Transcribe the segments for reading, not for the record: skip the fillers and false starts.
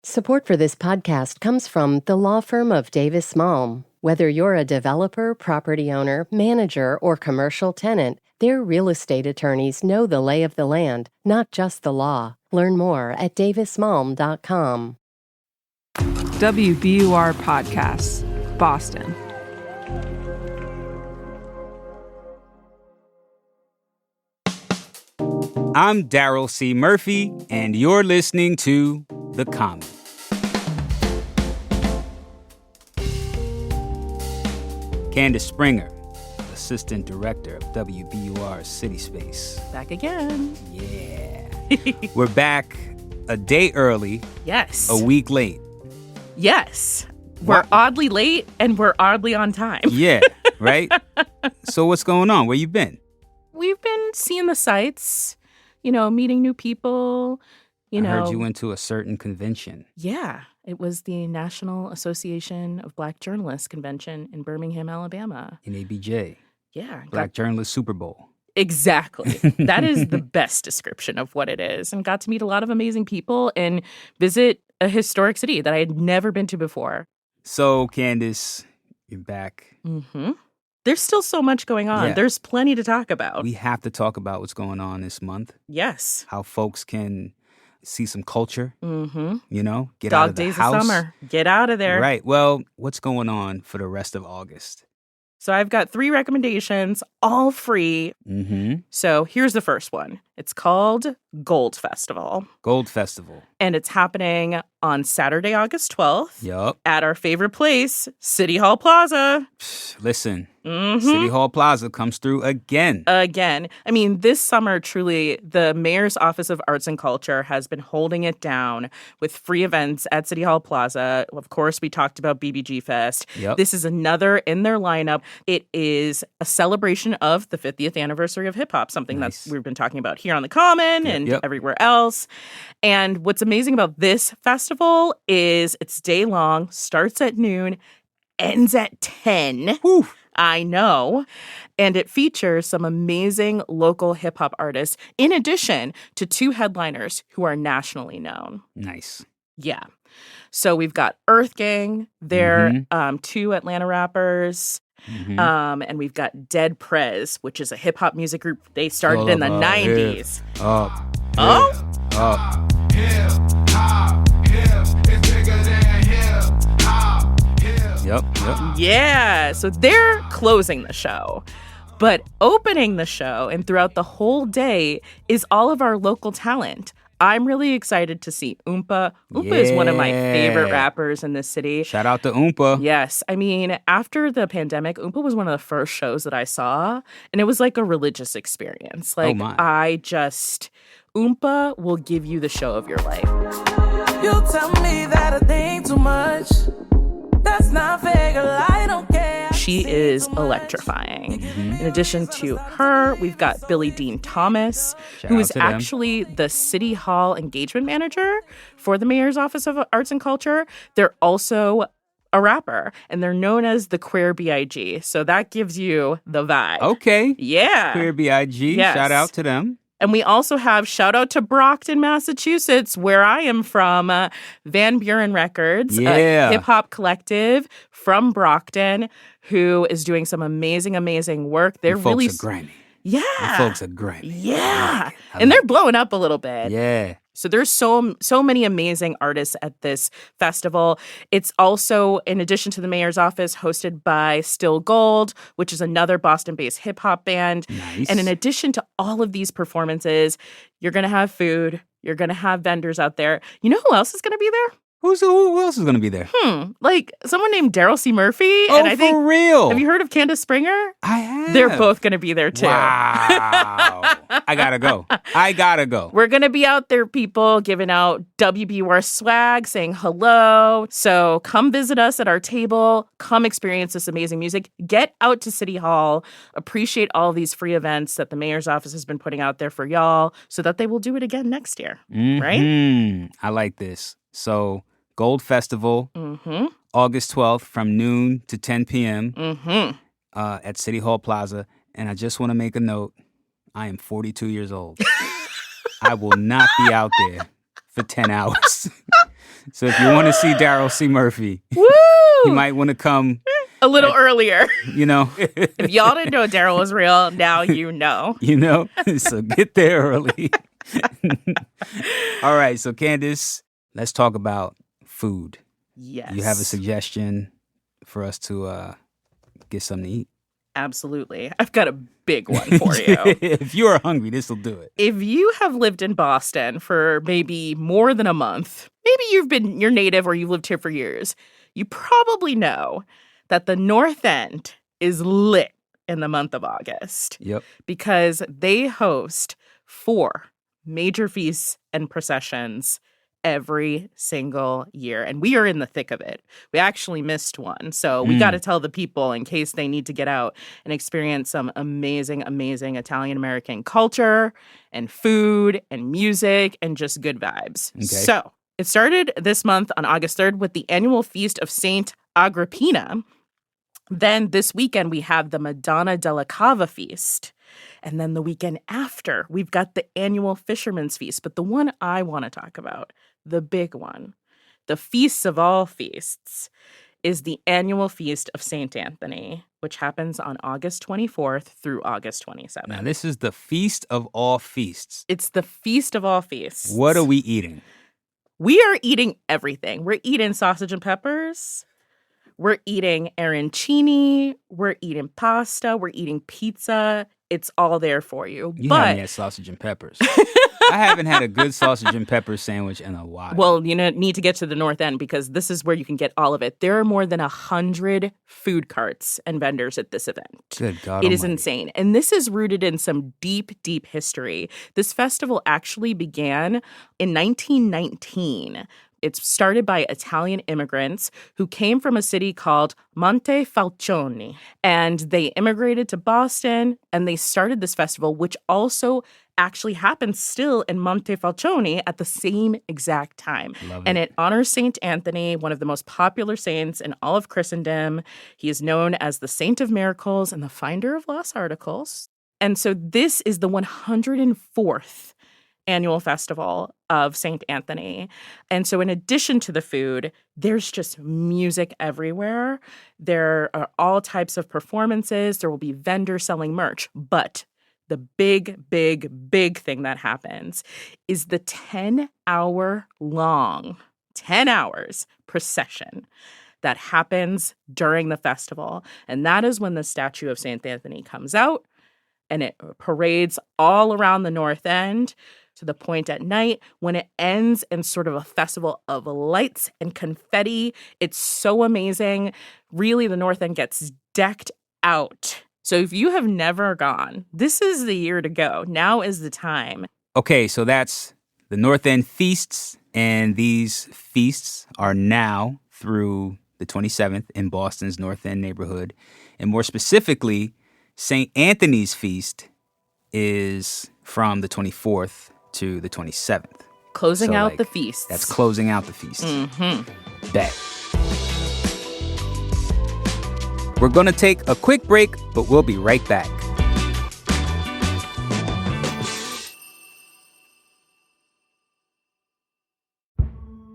Support for this podcast comes from the law firm of Davis Malm. Whether you're a developer, property owner, manager, or commercial tenant, their real estate attorneys know the lay of the land, not just the law. Learn more at davismalm.com. WBUR Podcasts, Boston. I'm Daryl C. Murphy, and you're listening to The Common. Candice Springer, Assistant Director of WBUR CitySpace. Back again. Yeah. We're back a day early. Yes. A week late. Yes. We're oddly late and we're oddly on time. Yeah, right? So what's going on? Where you been? We've been seeing the sights, meeting new people, I heard you went to a certain convention. Yeah. It was the National Association of Black Journalists Convention in Birmingham, Alabama. In ABJ. Yeah. Black Journalist Super Bowl. Exactly. That is the best description of what it is. And got to meet a lot of amazing people and visit a historic city that I had never been to before. So, Candice, you're back. Mm-hmm. There's still so much going on. Yeah. There's plenty to talk about. We have to talk about what's going on this month. Yes. How folks can see some culture, mm-hmm. Get Dog out of the days house. of summer. Get out of there. Right. Well, what's going on for the rest of August? So I've got 3 recommendations, all free. Mm-hmm. So here's the first one. It's called Gold Festival. Gold Festival. And it's happening on Saturday, August 12th. Yup. At our favorite place, City Hall Plaza. Listen, Mm-hmm. City Hall Plaza comes through again. Again. I mean, this summer, truly, the Mayor's Office of Arts and Culture has been holding it down with free events at City Hall Plaza. Of course, we talked about BBG Fest. Yep. This is another in their lineup. It is a celebration of the 50th anniversary of hip-hop, something Nice. that we've been talking about here on the Common and everywhere else. And what's amazing about this festival is it's day long, starts at noon, ends at 10. Whew. I know. And it features some amazing local hip hop artists, in addition to 2 headliners who are nationally known. Nice. Yeah. So we've got Earth Gang. They're 2 Atlanta rappers. Mm-hmm. And we've got Dead Prez, which is a hip hop music group. They started in the 90s. Yep. Yeah, so they're closing the show. But opening the show and throughout the whole day is all of our local talent. I'm really excited to see Oompa. Oompa is one of my favorite rappers in this city. Shout out to Oompa. Yes. I mean, after the pandemic, Oompa was one of the first shows that I saw, and it was like a religious experience. Like, Oompa will give you the show of your life. You tell me that I think too much. That's not fair, girl, I don't care. She is electrifying. Mm-hmm. In addition to her, we've got Billy Dean Thomas, who is actually the City Hall engagement manager for the Mayor's Office of Arts and Culture. They're also a rapper, and they're known as the Queer B.I.G. So that gives you the vibe. Okay. Yeah. Queer B.I.G. Yes. Shout out to them. And we also have shout out to Brockton, Massachusetts, where I am from, Van Buren Records, a hip-hop collective from Brockton who is doing some amazing, amazing work. They're really... folks are grimy. Yeah. The folks are grimy. Yeah. And they're blowing up a little bit. Yeah. So there's so many amazing artists at this festival. It's also, in addition to the Mayor's Office, hosted by Still Gold, which is another Boston-based hip-hop band. Nice. And in addition to all of these performances, you're going to have food. You're going to have vendors out there. You know who else is going to be there? Who else is going to be there? Like someone named Daryl C. Murphy. Oh, and I think, for real? Have you heard of Candice Springer? I have. They're both going to be there, too. Wow. I gotta go. We're going to be out there, people, giving out WBUR swag, saying hello. So come visit us at our table. Come experience this amazing music. Get out to City Hall. Appreciate all these free events that the Mayor's Office has been putting out there for y'all so that they will do it again next year. Right? I like this. So... Gold Festival, August 12th from noon to 10 p.m. At City Hall Plaza. And I just want to make a note. I am 42 years old. I will not be out there for 10 hours. So if you want to see Daryl C. Murphy, Woo! you might want to come a little earlier. You know. If y'all didn't know Daryl was real, now you know. You know? So get there early. All right. So, Candice, let's talk about food. Yes. You have a suggestion for us to get something to eat? Absolutely. I've got a big one for you. If you are hungry, this will do it. If you have lived in Boston for maybe more than a month, maybe you're native or you've lived here for years, you probably know that the North End is lit in the month of August. Yep. Because they host 4 major feasts and processions every single year. And we are in the thick of it. We actually missed one. So we got to tell the people in case they need to get out and experience some amazing, amazing Italian-American culture and food and music and just good vibes. Okay. So it started this month on August 3rd with the annual Feast of Saint Agrippina. Then this weekend, we have the Madonna della Cava Feast. And then the weekend after, we've got the annual Fisherman's Feast. But the one I want to talk about, the big one, the feast of all feasts, is the annual Feast of St. Anthony, which happens on August 24th through August 27th. Now, this is the feast of all feasts. It's the feast of all feasts. What are we eating? We are eating everything. We're eating sausage and peppers. We're eating arancini. We're eating pasta. We're eating pizza. It's all there for you. You haven't had sausage and peppers. I haven't had a good sausage and pepper sandwich in a while. Well, you need to get to the North End because this is where you can get all of it. There are more than 100 food carts and vendors at this event. Good God It is almighty. insane. And this is rooted in some deep, deep history. This festival actually began in 1919. It's started by Italian immigrants who came from a city called Montefalcione. And they immigrated to Boston and they started this festival, which also actually happens still in Montefalcione at the same exact time. And it honors St. Anthony, one of the most popular saints in all of Christendom. He is known as the Saint of Miracles and the Finder of Lost Articles. And so this is the 104th annual festival of St. Anthony. And so in addition to the food, there's just music everywhere. There are all types of performances. There will be vendors selling merch. But the big, big, big thing that happens is the 10-hour-long, 10 hours procession that happens during the festival. And that is when the statue of St. Anthony comes out and it parades all around the North End to the point at night when it ends in sort of a festival of lights and confetti. It's so amazing. Really, the North End gets decked out. So if you have never gone, this is the year to go. Now is the time. Okay, so that's the North End feasts, and these feasts are now through the 27th in Boston's North End neighborhood. And more specifically, St. Anthony's feast is from the 24th to the 27th. Closing out the feast. That's closing out the feast. Mm-hmm. Bet. We're going to take a quick break, but we'll be right back.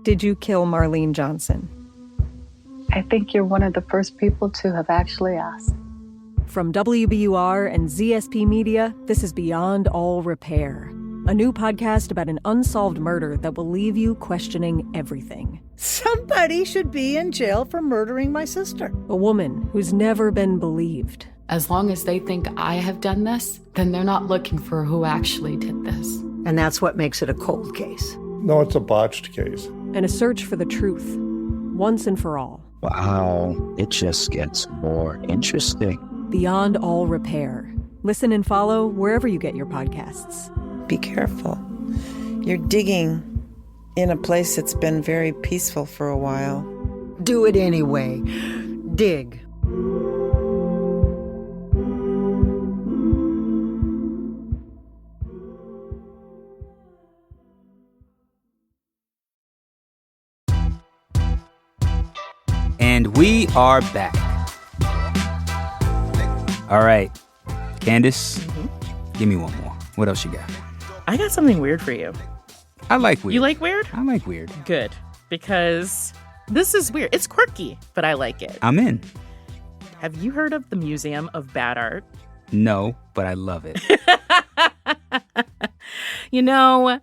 Did you kill Marlene Johnson? I think you're one of the first people to have actually asked. From WBUR and ZSP Media, this is Beyond All Repair, a new podcast about an unsolved murder that will leave you questioning everything. Somebody should be in jail for murdering my sister. A woman who's never been believed. As long as they think I have done this, then they're not looking for who actually did this. And that's what makes it a cold case. No, it's a botched case. And a search for the truth, once and for all. Wow, it just gets more interesting. Beyond All Repair. Listen and follow wherever you get your podcasts. Be careful. You're digging in a place that's been very peaceful for a while. Do it anyway. Dig. And we are back. All right. Candice, give me one more. What else you got? I got something weird for you. I like weird. You like weird? I like weird. Good. because this is weird. It's quirky, but I like it. I'm in. Have you heard of the Museum of Bad Art? No, but I love it. You know,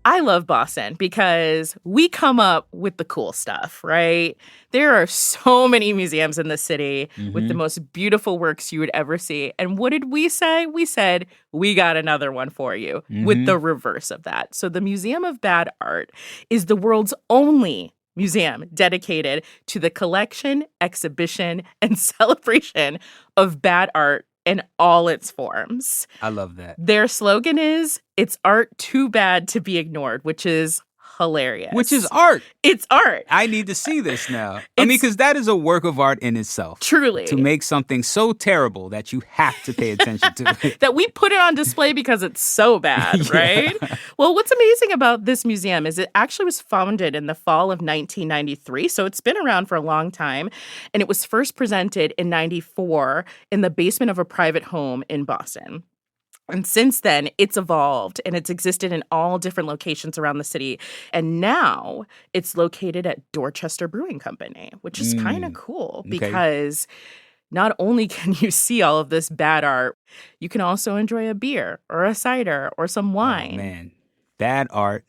I love Boston because we come up with the cool stuff, right? There are so many museums in the city with the most beautiful works you would ever see. And what did we say? We said, we got another one for you with the reverse of that. So the Museum of Bad Art is the world's only museum dedicated to the collection, exhibition, and celebration of bad art in all its forms. I love that. Their slogan is, "It's art too bad to be ignored," which is hilarious. Which is art. It's art. I I need to see this now. Because that is a work of art in itself. Truly. To make something so terrible that you have to pay attention to it. That we put it on display because it's so bad, right? Well, what's amazing about this museum is it actually was founded in the fall of 1993, so it's been around for a long time, and it was first presented in 94 in the basement of a private home in Boston. And since then, it's evolved and it's existed in all different locations around the city. And now it's located at Dorchester Brewing Company, which is kind of cool because not only can you see all of this bad art, you can also enjoy a beer or a cider or some wine. Oh, man. Bad art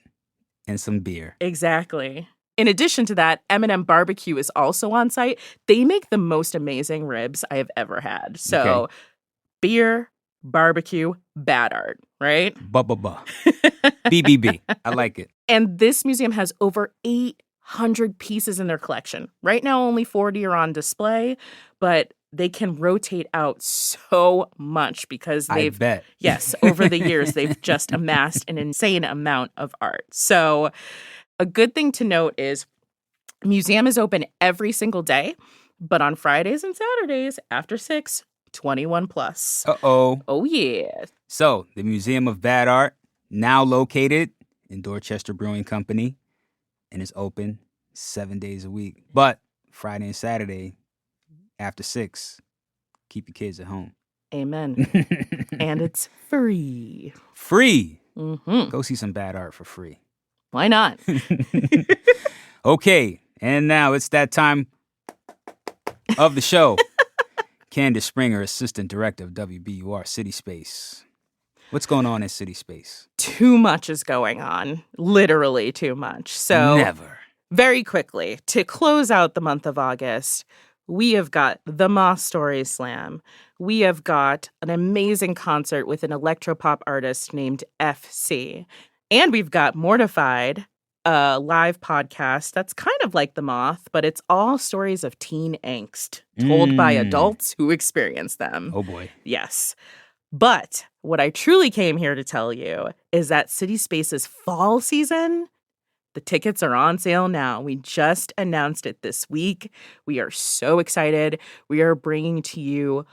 and some beer. Exactly. In addition to that, M&M Barbecue is also on site. They make the most amazing ribs I have ever had. So beer, barbecue, bad art, right? BBB. I like it. And this museum has over 800 pieces in their collection. Right now, only 40 are on display, but they can rotate out so much because they've, I bet. Yes, over the years, they've just amassed an insane amount of art. So a good thing to note is museum is open every single day, but on Fridays and Saturdays after 6, 21 plus. Uh-oh. Oh, yeah. So, the Museum of Bad Art, now located in Dorchester Brewing Company, and it's open 7 days a week. But Friday and Saturday, after 6, keep your kids at home. Amen. And it's free. Free? Go see some bad art for free. Why not? Okay, and now it's that time of the show. Candice Springer, Assistant Director of WBUR CitySpace. What's going on at CitySpace? Too much is going on. Literally too much. So Never. Very quickly, to close out the month of August, we have got the Moss Story Slam. We have got an amazing concert with an electropop artist named FC. And we've got Mortified, a live podcast that's kind of like The Moth, but it's all stories of teen angst told by adults who experience them. Oh, boy. Yes. But what I truly came here to tell you is that CitySpace's fall season, the tickets are on sale now. We just announced it this week. We are so excited. We are bringing to you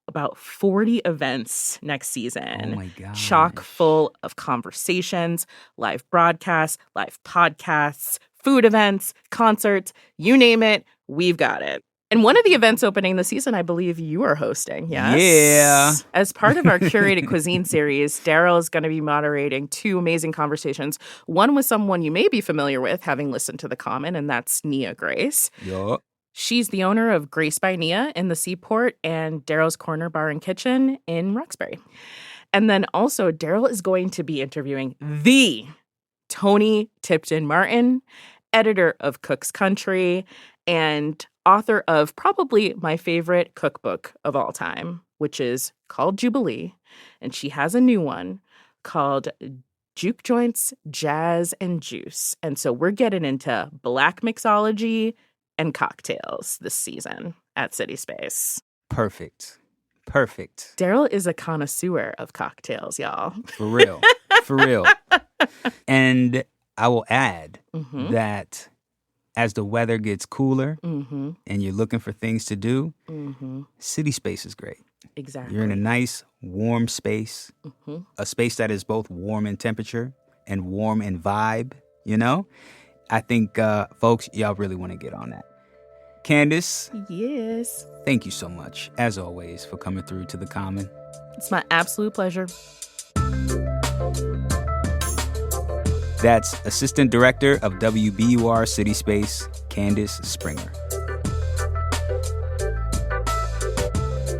about 40 events next season. Oh, my God. Chock full of conversations, live broadcasts, live podcasts, food events, concerts, you name it, we've got it. And one of the events opening the season, I believe you are hosting, yes? Yeah. As part of our curated cuisine series, Daryl is going to be moderating 2 amazing conversations. One with someone you may be familiar with, having listened to The Common, and that's Nia Grace. Yup. She's the owner of Grace by Nia in the Seaport and Daryl's Corner Bar and Kitchen in Roxbury. And then also, Daryl is going to be interviewing the Tony Tipton Martin, editor of Cook's Country, and author of probably my favorite cookbook of all time, which is called Jubilee. And she has a new one called Juke Joints, Jazz, and Juice. And so we're getting into black mixology and cocktails this season at CitySpace. Perfect. Perfect. Daryl is a connoisseur of cocktails, y'all. For real. For real. And I will add that as the weather gets cooler and you're looking for things to do, CitySpace is great. Exactly. You're in a nice, warm space, a space that is both warm in temperature and warm in vibe, you know? I think, folks, y'all really want to get on that. Candice. Yes. Thank you so much, as always, for coming through to The Common. It's my absolute pleasure. That's Assistant Director of WBUR CitySpace, Candice Springer.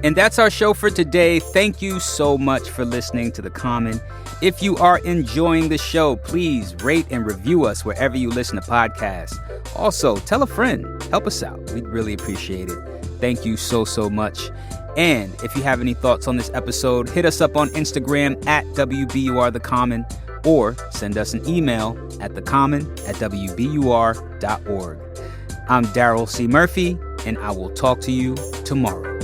And that's our show for today. Thank you so much for listening to The Common. If you are enjoying the show, please rate and review us wherever you listen to podcasts. Also, tell a friend. Help us out. We'd really appreciate it. Thank you so, so much. And if you have any thoughts on this episode, hit us up on Instagram at WBUR The Common, or send us an email at thecommon@wbur.org. I'm Daryl C. Murphy, and I will talk to you tomorrow.